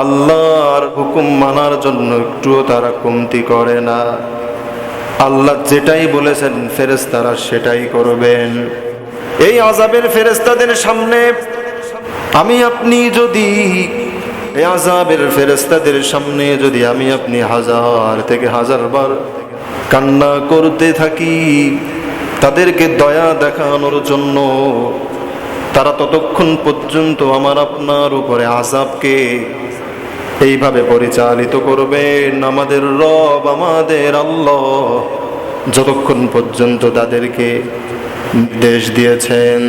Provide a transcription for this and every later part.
আল্লাহর হুকুম মানার জন্য একটুও তারা কমতি করে না। আল্লাহ যেটাই বলেছেন ফেরেশতারা সেটাই করবেন। এই আযাবের ফেরেশতাদের সামনে আমি আপনি যদি এই আযাবের ফেরেশতাদের সামনে যদি আমি আপনি হাজার থেকে হাজার বার কান্না করতে থাকি তাদেরকে দয়া দেখানোর জন্য, তারা ততক্ষণ পর্যন্ত আমার আপনার উপরে আযাবকে এইভাবে পরিচালিত করবেন আমাদের রব, আমাদের আল্লাহ, যতক্ষণ পর্যন্ত তাদেরকে নির্দেশ দিয়েছেন।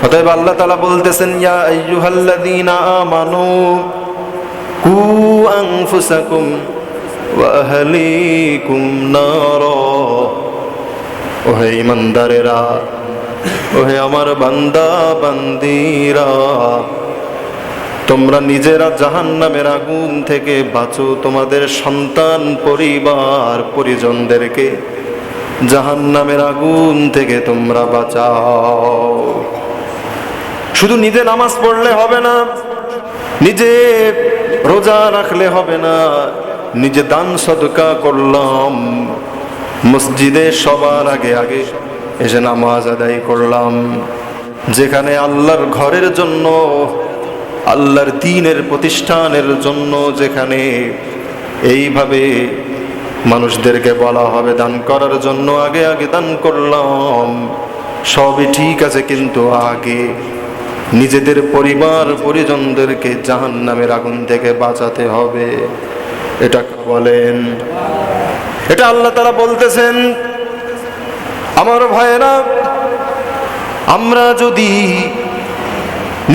অতএব আল্লাহ তাআলা বলতেছেন, ইয়া আইয়ুহাল্লাযীনা আমানু কু আনফুসাকুম ওয়া আহলিকুম নারা। ওহে ঈমানদারেরা, ওহে আমার বান্দা বান্দিরা, তোমরা নিজেরা জাহান্নামের আগুন থেকে বাঁচো, তোমাদের সন্তান পরিবার পরিজনদেরকে জাহান্নামের আগুন থেকে তোমরা বাঁচাও। শুধু নিজে নামাজ পড়লে হবে না, নিজে রোজা রাখলে হবে না, নিজে দান সদকা করলাম, মসজিদে সবার আগে আগে এসে নামাজ আদায় করলাম, যেখানে আল্লাহর ঘরের জন্য, আল্লাহর দ্বীনের প্রতিষ্ঠানের জন্য, যেখানে এইভাবে মানুষদেরকে বলা হবে দান করার জন্য, আগে আগে দান করলাম। সবই ঠিক আছে, কিন্তু আগে নিজেদের পরিবার পরিজনদেরকে জাহান্নামের আগুন থেকে বাঁচাতে হবে। এটা বলেন, এটা আল্লাহ তাআলা বলতেছেন। আমার ভাইয়েরা, আমরা যদি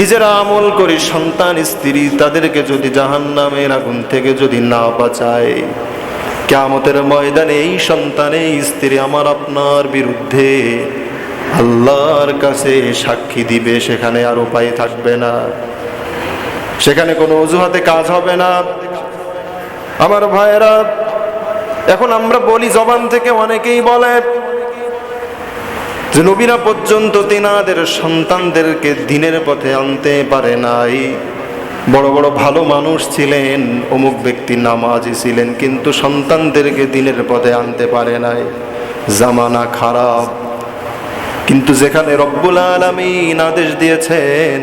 নিজেরা আমল করি, সন্তান স্ত্রী তাদেরকে যদি জাহান্নামের আগুন থেকে যদি না বাঁচায়, কিয়ামতের ময়দানে এই সন্তান এই স্ত্রী আমার আপনার বিরুদ্ধে আল্লাহর কাছে সাক্ষী দিবে। সেখানে আর উপায় থাকবে না, সেখানে কোনো অজুহাতে কাজ হবে না। আমার ভাইয়েরা, এখন আমরা বলি, জবান থেকে অনেকেই বলে যে নবীরা পর্যন্ত তিনাদের সন্তানদেরকে দ্বীনের পথে আনতে পারে নাই। বড় বড় ভালো মানুষ ছিলেন, অমুক ব্যক্তি নামাজি ছিলেন, কিন্তু সন্তানদেরকে দ্বীনের পথে আনতে পারে নাই। জামানা খারাপ, কিন্তু যেখানে রব্বুল আলামিন আদেশ দিয়েছেন,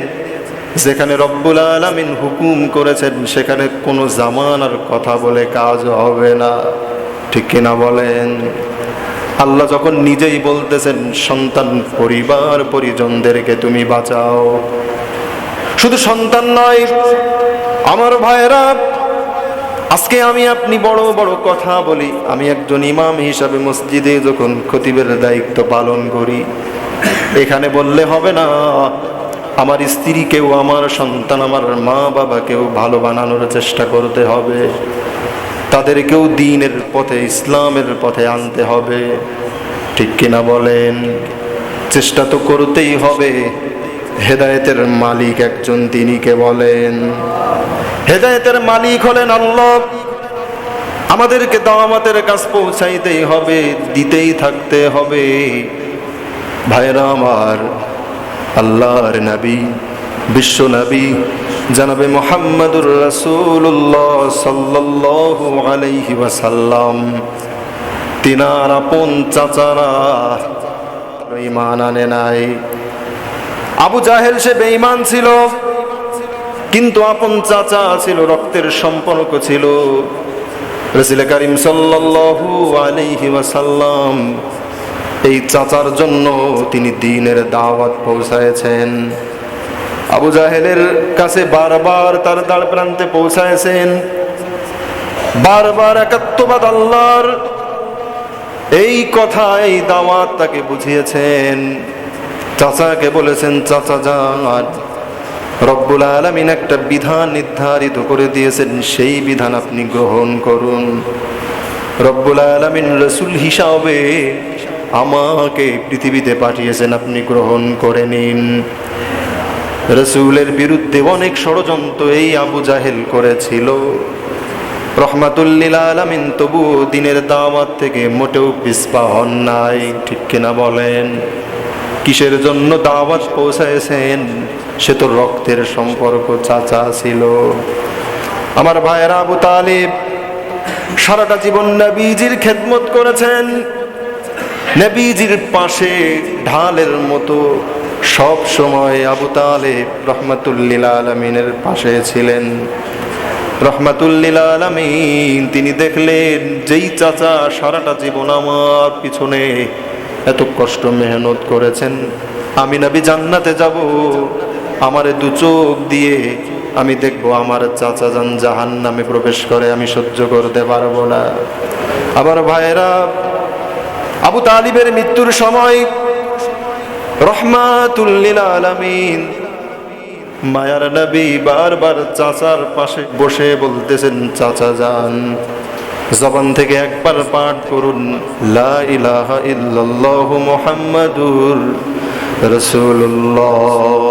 যেখানে রব্বুল আলামিন হুকুম করেছেন, সেখানে কোনো জামানার কথা বলে কাজ হবে না। ঠিক কিনা বলেন? আল্লাহ যখন নিজেই বলতেছেন সন্তান পরিবার পরিজনদেরকে তুমি বাঁচাও, শুধু সন্তান নয় আমার ভাইয়েরা, আজকে আমি আপনি বড় বড় কথা বলি, আমি একজন ইমাম হিসাবে মসজিদে যখন খতিবের দায়িত্ব পালন করি, এখানে বললে হবে না আমার স্ত্রীকেও, আমার সন্তান, আমার মা বাবাকেও ভালো বানানোর চেষ্টা করতে হবে, তাদেরকেও দ্বীনের পথে, ইসলামের পথে আনতে হবে। ঠিক কিনা বলেন? চেষ্টা তো করতেই হবে। হেদায়েতের মালিক একজন, তিনি কে বলেন? হেদায়েতের মালিক হলেন আল্লাহ। আমাদেরকে দাওয়াতের কাজ পৌঁছাইতেই হবে, দিতেই থাকতে হবে। ভাইরা আমার, আল্লাহর নবী, বিশ্ব নবী জনাবে মুহাম্মদুর রাসূলুল্লাহ সাল্লাল্লাহু আলাইহি ওয়াসাল্লাম, তিনার আপন চাচারা ঈমান আনে নাই। আবু জাহেল সে বেঈমান ছিল, কিন্তু আপন চাচা ছিল, রক্তের সম্পর্ক ছিল। রাসূল কারীম সাল্লাল্লাহু আলাইহি ওয়াসাল্লাম এই চাচার জন্য তিনি দ্বীনের দাওয়াত পৌঁছায়েছেন। আবু জাহেলের কাছে বারবার তার দ্বার প্রান্তে পৌঁছায়েছেন, বারবার একাত্মবাদ আল্লাহর এই কথা, এই দাওয়াত তাকে বুঝিয়েছেন। চাচাকে বলেছেন, চাচা যান, রব্বুল আলামিন একটা বিধান নির্ধারিত করে দিয়েছেন, সেই বিধান আপনি গ্রহণ করুন। রব্বুল আলামিন রাসূল হিসাবে আমাকে পৃথিবীতে পাঠিয়েছেন, আপনি গ্রহণ করে নিন। রাসূলের বিরুদ্ধে অনেক ষড়যন্ত্র এই আবু জাহেল করেছিল, রহমাতুল লিল আলামিন তবু দ্বীনের দাওয়াত থেকে মোটেও পিছপা হন নাই। ঠিক কিনা বলেন? কিসের জন্য দাওয়াত পৌঁছায়েছেন? সে তো রক্তের সম্পর্ক, চাচা ছিল। আমার ভাইয়েরা, আবু তালিব সারাটা জীবন নবীজির খেদমত করেছেন। নবীজির পাশে ঢালের মতো সব সময় আবু তালিব রহমাতুল লিল আলামিনের পাশে ছিলেন। রহমাতুল লিল আলামিন তিনি দেখলেন, যেই চাচা সারাটা জীবন আমার পিছনে এত কষ্ট মেহনত করেছেন, আমি নবী জান্নাতে যাব, আমারে দু চোখ দিয়ে আমি দেখবো আমার চাচা যান জাহান্নামে প্রবেশ করে, আমি সহ্য করতে পারবো না। আবার ভাইয়েরা, আবু তালিবের মৃত্যুর সময় রহমাতুল লিল আলামিন মায়ার নবী বারবার চাচার পাশে বসে বলতেছেন, চাচা যান, জবান থেকে একবার পাঠ করুন, লা ইলাহা ইল্লাল্লাহু মুহাম্মাদুর রাসূলুল্লাহ।